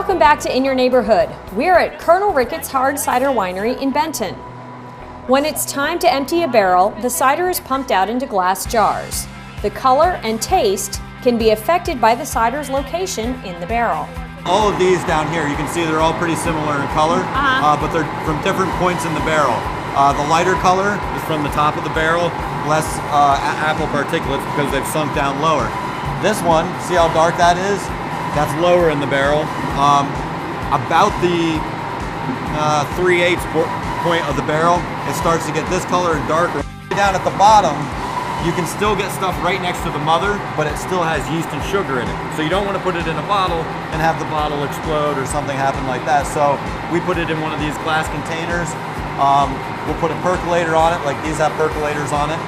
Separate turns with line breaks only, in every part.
Welcome back to In Your Neighborhood. We're at Colonel Ricketts Hard Cider Winery in Benton. When it's time to empty a barrel, the cider is pumped out into glass jars. The color and taste can be affected by the cider's location in the barrel.
All of these down here, you can see they're all pretty similar in color, but they're from different points in the barrel. The lighter color is from the top of the barrel, less apple particulates because they've sunk down lower. This one, see how dark that is? That's lower in the barrel. About the 3/8 point of the barrel, it starts to get this color and darker. Down at the bottom, you can still get stuff right next to the mother, but it still has yeast and sugar in it. So you don't want to put it in a bottle and have the bottle explode or something happen like that. So we put it in one of these glass containers. We'll put a percolator on it, like these have percolators on it,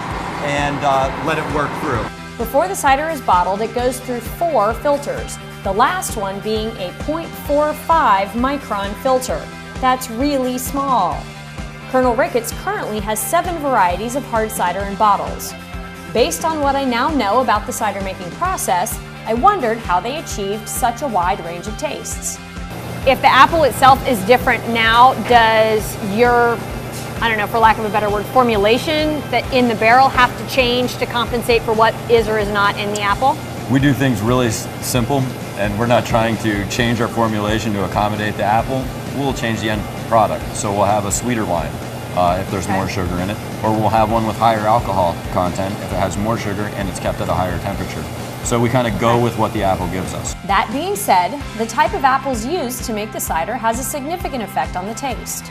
and let it work through.
Before the cider is bottled, it goes through 4 filters, the last one being a 0.45 micron filter. That's really small. Colonel Ricketts currently has 7 varieties of hard cider in bottles. Based on what I now know about the cider making process, I wondered how they achieved such a wide range of tastes. If the apple itself is different now, does your, I don't know, for lack of a better word, formulation that in the barrel have to change to compensate for what is or is not in the apple?
We do things really simple, and we're not trying to change our formulation to accommodate the apple. We'll change the end product. So we'll have a sweeter wine if there's more sugar in it, or we'll have one with higher alcohol content if it has more sugar and it's kept at a higher temperature. So we kind of go with what the apple gives us.
That being said, the type of apples used to make the cider has a significant effect on the taste.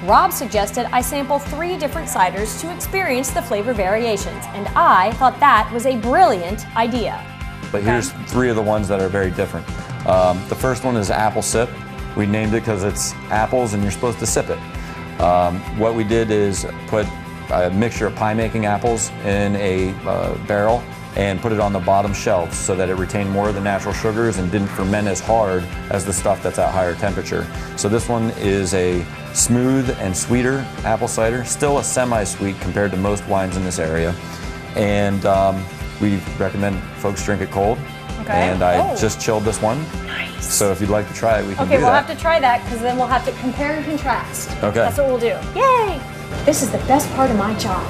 Rob suggested I sample 3 different ciders to experience the flavor variations, and I thought that was a brilliant idea.
But here's 3 of the ones that are very different. The first one is apple sip. We named it because it's apples and you're supposed to sip it. What we did is put a mixture of pie making apples in a barrel and put it on the bottom shelves so that it retained more of the natural sugars and didn't ferment as hard as the stuff that's at higher temperature. So this one is a smooth and sweeter apple cider, still a semi-sweet compared to most wines in this area. And we recommend folks drink it cold.
Okay.
And I just chilled this one.
Nice.
So if you'd like to try it, we can do that.
Okay, we'll have to try that because then we'll have to compare and contrast.
Okay.
That's what we'll do. Yay! This is the best part of my job.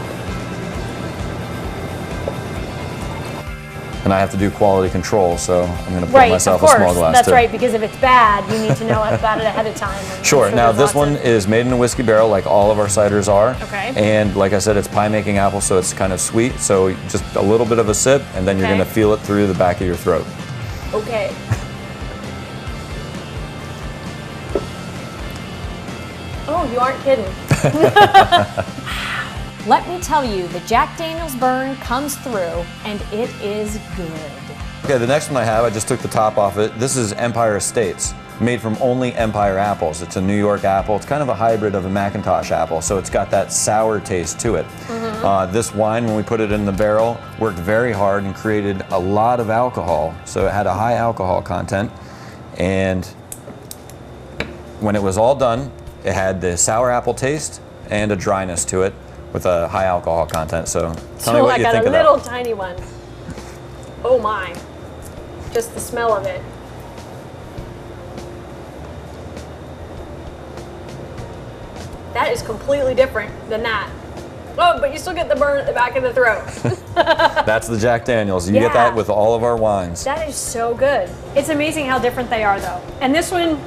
And I have to do quality control, so I'm going to pour myself a small glass
That's
too.
right, because if it's bad, you need to know about it ahead of time.
Sure. Now this one is made in a whiskey barrel like all of our ciders are.
Okay.
And like I said, it's pie making apple, so it's kind of sweet. So just a little bit of a sip, and then you're going to feel it through the back of your throat.
Okay. Oh, you aren't kidding. Let me tell you, the Jack Daniel's burn comes through, and it is good.
Okay, the next one I have, I just took the top off it. This is Empire Estates, made from only Empire apples. It's a New York apple. It's kind of a hybrid of a Macintosh apple, so it's got that sour taste to it. This wine, when we put it in the barrel, worked very hard and created a lot of alcohol. So it had a high alcohol content, and when it was all done, it had the sour apple taste and a dryness to it with a high alcohol content. So tell me what you think of that.
I got a little tiny one. Oh my. Just the smell of it. That is completely different than that. Oh, but you still get the burn at the back of the throat.
That's the Jack Daniel's. You get that with all of our wines.
That is so good. It's amazing how different they are though. And this one,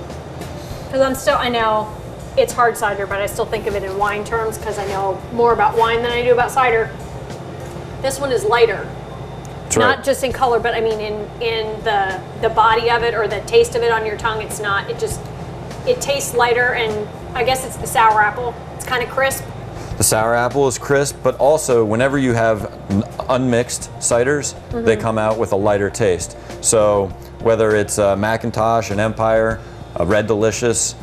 because I know it's hard cider, but I still think of it in wine terms because I know more about wine than I do about cider. This one is lighter.
That's right.
Not just in color, but I mean in the body of it or the taste of it on your tongue. It's not, it tastes lighter, and I guess it's the sour apple. It's kind of crisp.
The sour apple is crisp, but also whenever you have unmixed ciders, they come out with a lighter taste. So whether it's a Macintosh, an Empire, a Red Delicious,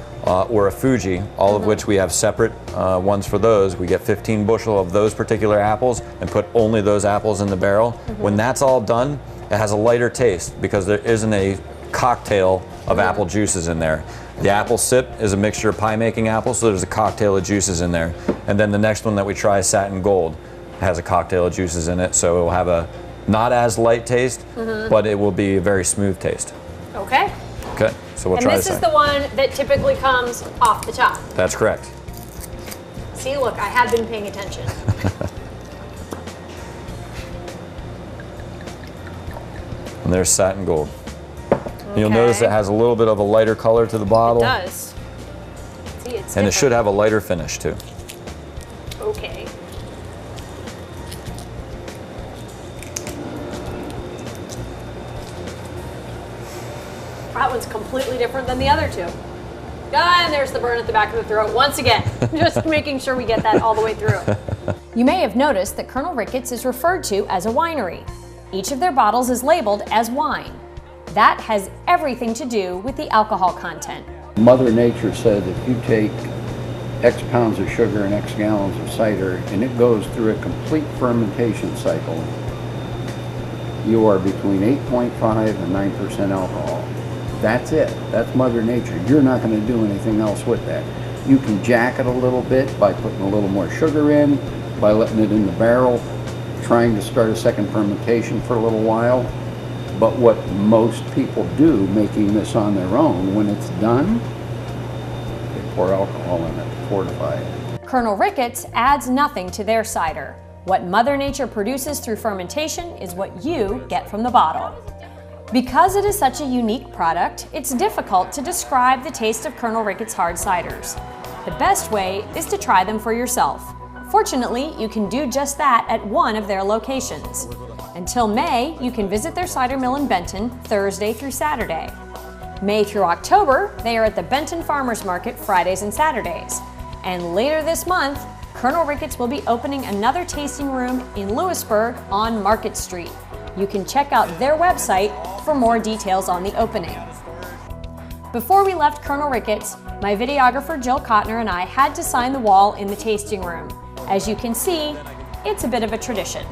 or a Fuji, all of which we have separate ones for those. We get 15 bushel of those particular apples and put only those apples in the barrel. When that's all done, it has a lighter taste because there isn't a cocktail of apple juices in there. The apple sip is a mixture of pie making apples, so there's a cocktail of juices in there. And then the next one that we try, Satin Gold, has a cocktail of juices in it, so it will have a not as light taste, but it will be a very smooth taste.
Okay.
Okay, so we'll
and
try
this is the one that typically comes off the top.
That's correct.
See, look, I have been paying attention.
And there's satin gold. And you'll notice it has a little bit of a lighter color to the bottle.
It does. See, it's
and it should have a lighter finish too.
Okay. That one's completely different than the other two. Ah, and there's the burn at the back of the throat once again. Just making sure we get that all the way through. You may have noticed that Colonel Ricketts is referred to as a winery. Each of their bottles is labeled as wine. That has everything to do with the alcohol content.
Mother Nature said if you take X pounds of sugar and X gallons of cider and it goes through a complete fermentation cycle, you are between 8.5 and 9% alcohol. That's it. That's Mother Nature. You're not going to do anything else with that. You can jack it a little bit by putting a little more sugar in, by letting it in the barrel, trying to start a second fermentation for a little while. But what most people do, making this on their own, when it's done, they pour alcohol in it to fortify it.
Colonel Ricketts adds nothing to their cider. What Mother Nature produces through fermentation is what you get from the bottle. Because it is such a unique product, it's difficult to describe the taste of Colonel Ricketts hard ciders. The best way is to try them for yourself. Fortunately, you can do just that at one of their locations. Until May, you can visit their cider mill in Benton Thursday through Saturday. May through October, they are at the Benton Farmers Market Fridays and Saturdays. And later this month, Colonel Ricketts will be opening another tasting room in Lewisburg on Market Street. You can check out their website for more details on the opening. Before we left Colonel Ricketts, my videographer Jill Kottner and I had to sign the wall in the tasting room. As you can see, it's a bit of a tradition.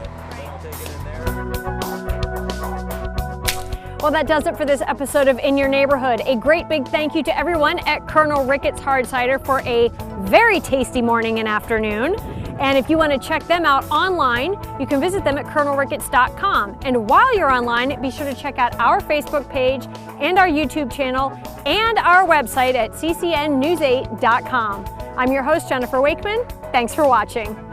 Well, that does it for this episode of In Your Neighborhood. A great big thank you to everyone at Colonel Ricketts Hard Cider for a very tasty morning and afternoon. And if you want to check them out online, you can visit them at colonelricketts.com. And while you're online, be sure to check out our Facebook page and our YouTube channel and our website at ccnnews8.com. I'm your host, Jennifer Wakeman. Thanks for watching.